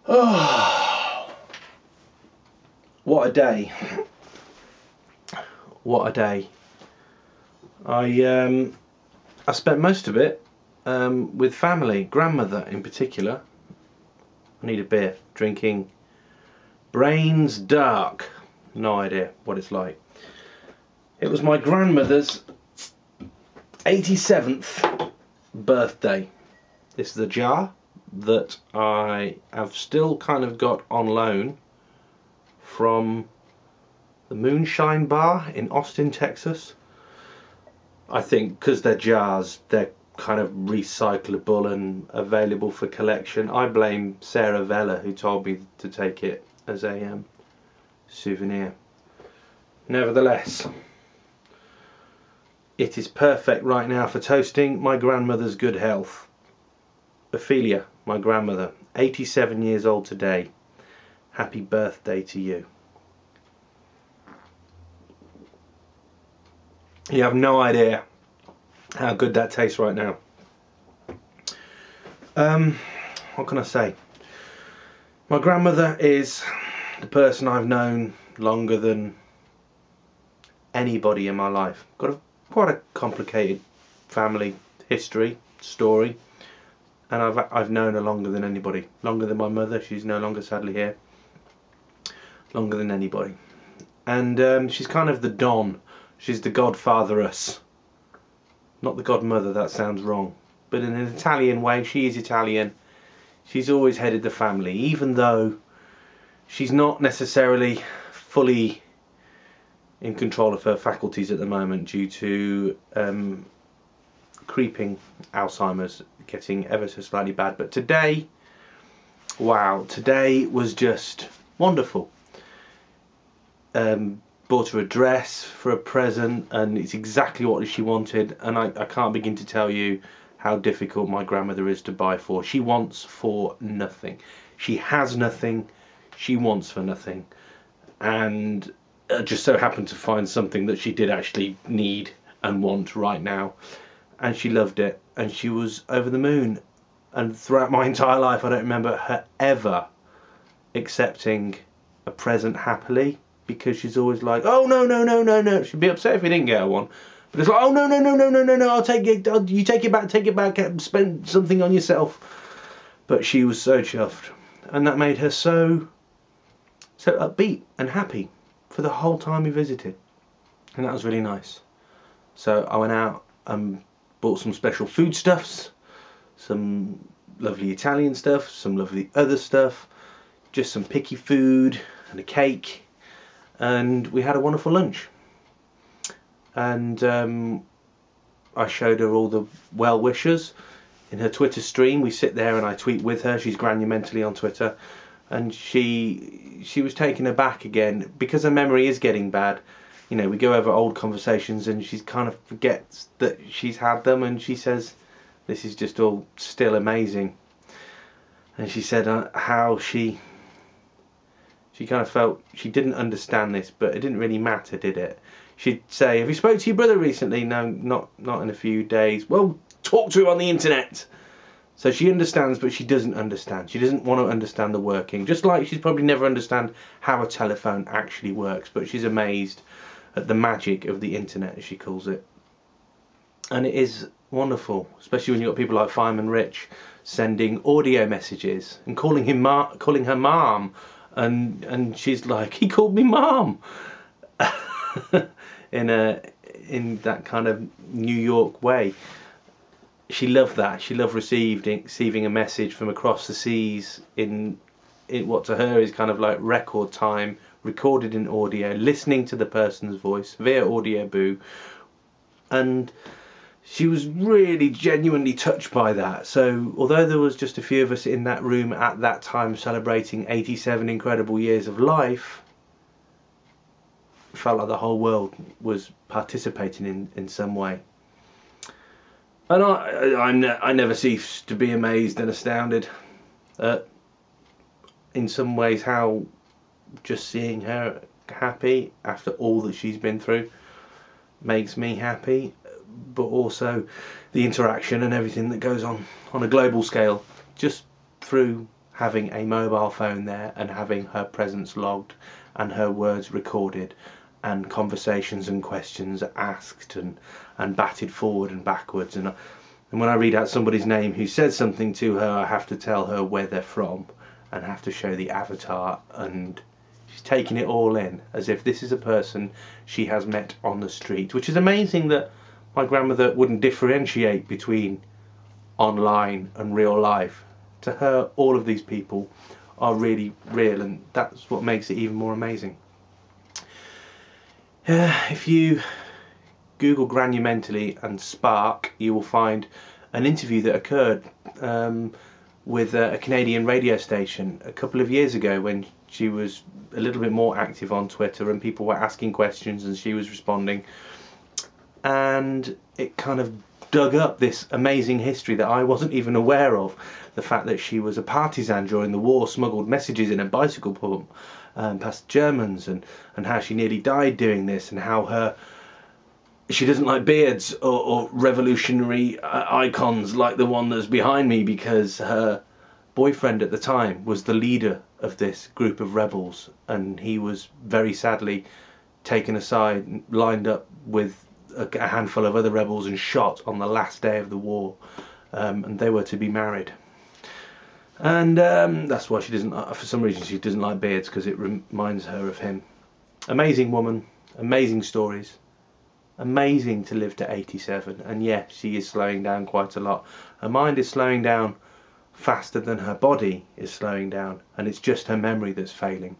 Oh, what a day. What a day. I spent most of it with family, grandmother in particular. I need a beer. Drinking Brains Dark. No idea what it's like. It was my grandmother's 87th birthday. This is the jar that I have still kind of got on loan from the Moonshine Bar in Austin, Texas. I think because they're jars, they're kind of recyclable and available for collection. I blame Sarah Vella, who told me to take it as a souvenir. Nevertheless, it is perfect right now for toasting my grandmother's good health. Ophelia, my grandmother, 87 years old today. Happy birthday to you. You have no idea how good that tastes right now. What can I say? My grandmother is the person I've known longer than anybody in my life. Got quite a complicated family history, story. And I've known her longer than anybody. Longer than my mother. She's no longer sadly here. Longer than anybody. And she's kind of the Don. She's the godfatheress. Not the godmother, that sounds wrong. But in an Italian way, she is Italian. She's always headed the family. Even though she's not necessarily fully in control of her faculties at the moment due to creeping Alzheimer's, getting ever so slightly bad. But today, wow, today was just wonderful. Bought her a dress for a present, and it's exactly what she wanted. And I can't begin to tell you how difficult my grandmother is to buy for. She wants for nothing. She has nothing. She wants for nothing. And just so happened to find something that she did actually need and want right now. And she loved it, and she was over the moon. And throughout my entire life I don't remember her ever accepting a present happily, because she's always like, oh no no no no no. She'd be upset if we didn't get her one, but it's like, oh no no no no no no no, I'll take it, you take it back, spend something on yourself. But she was so chuffed, and that made her so upbeat and happy for the whole time we visited, and that was really nice. So I went out and bought some special foodstuffs, some lovely Italian stuff, some lovely other stuff, just some picky food and a cake, and we had a wonderful lunch. And I showed her all the well wishers in her Twitter stream. We sit there and I tweet with her. She's Granumentally on Twitter, and she was taken aback again because her memory is getting bad. You know, we go over old conversations and she kind of forgets that she's had them, and she says this is just all still amazing. And she said how she kind of felt she didn't understand this, but it didn't really matter, did it? She'd say, have you spoke to your brother recently? No, not in a few days. Well, talk to him on the internet. So she understands, but she doesn't understand. She doesn't want to understand the working. Just like she's probably never understand how a telephone actually works, but she's amazed at the magic of the internet, as she calls it. And it is wonderful, especially when you've got people like Fireman Rich sending audio messages and calling her mom, and she's like, he called me mom. in that kind of New York way. She loved that. She loved receiving a message from across the seas in what to her is kind of like record time, recorded in audio, listening to the person's voice via audio boo. And she was really genuinely touched by that. So although there was just a few of us in that room at that time celebrating 87 incredible years of life, it felt like the whole world was participating in some way. And I never cease to be amazed and astounded at, in some ways, how just seeing her happy after all that she's been through makes me happy, but also the interaction and everything that goes on a global scale just through having a mobile phone there and having her presence logged and her words recorded and conversations and questions asked and batted forward and backwards. And when I read out somebody's name who says something to her, I have to tell her where they're from and have to show the avatar, and she's taking it all in as if this is a person she has met on the street, which is amazing that my grandmother wouldn't differentiate between online and real life. To her, all of these people are really real, and that's what makes it even more amazing. If you Google Documentally and Spark, you will find an interview that occurred with a Canadian radio station a couple of years ago when she was a little bit more active on Twitter and people were asking questions and she was responding, and it kind of dug up this amazing history that I wasn't even aware of. The fact that she was a partisan during the war, smuggled messages in a bicycle pump past Germans, and how she nearly died doing this, and how she doesn't like beards or revolutionary icons like the one that's behind me, because her boyfriend at the time was the leader of this group of rebels, and he was very sadly taken aside and lined up with a handful of other rebels and shot on the last day of the war, and they were to be married. And that's why she doesn't, for some reason she doesn't like beards, because it reminds her of him. Amazing woman, amazing stories, amazing to live to 87. And yeah, she is slowing down quite a lot. Her mind is slowing down faster than her body is slowing down, and it's just her memory that's failing.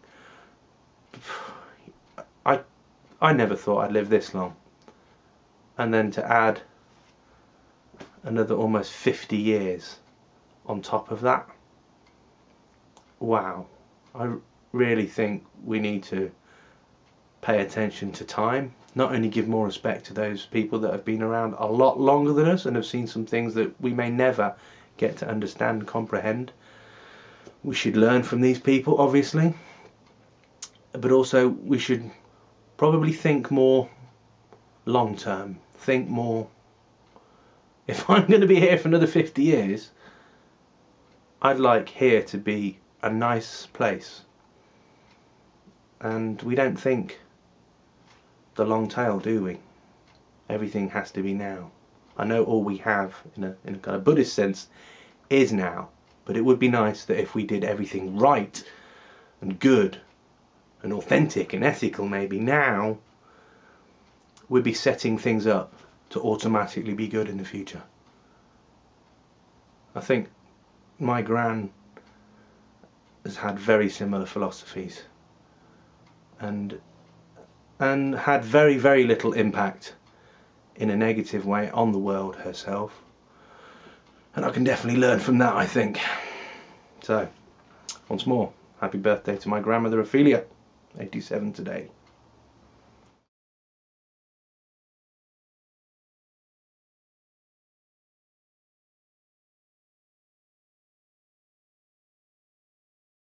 I never thought I'd live this long, and then to add another almost 50 years on top of that, wow. I really think we need to pay attention to time, not only give more respect to those people that have been around a lot longer than us and have seen some things that we may never get to understand and comprehend. We should learn from these people, obviously, but also we should probably think more long term. Think more, if I'm going to be here for another 50 years, I'd like here to be a nice place. And we don't think the long tail, do we? Everything has to be now. I know all we have, in a kind of Buddhist sense, is now, but it would be nice that if we did everything right and good and authentic and ethical, maybe now, we'd be setting things up to automatically be good in the future. I think my Gran has had very similar philosophies and had very, very little impact in a negative way on the world herself, and I can definitely learn from that, I think. So once more, happy birthday to my grandmother Ophelia, 87 today.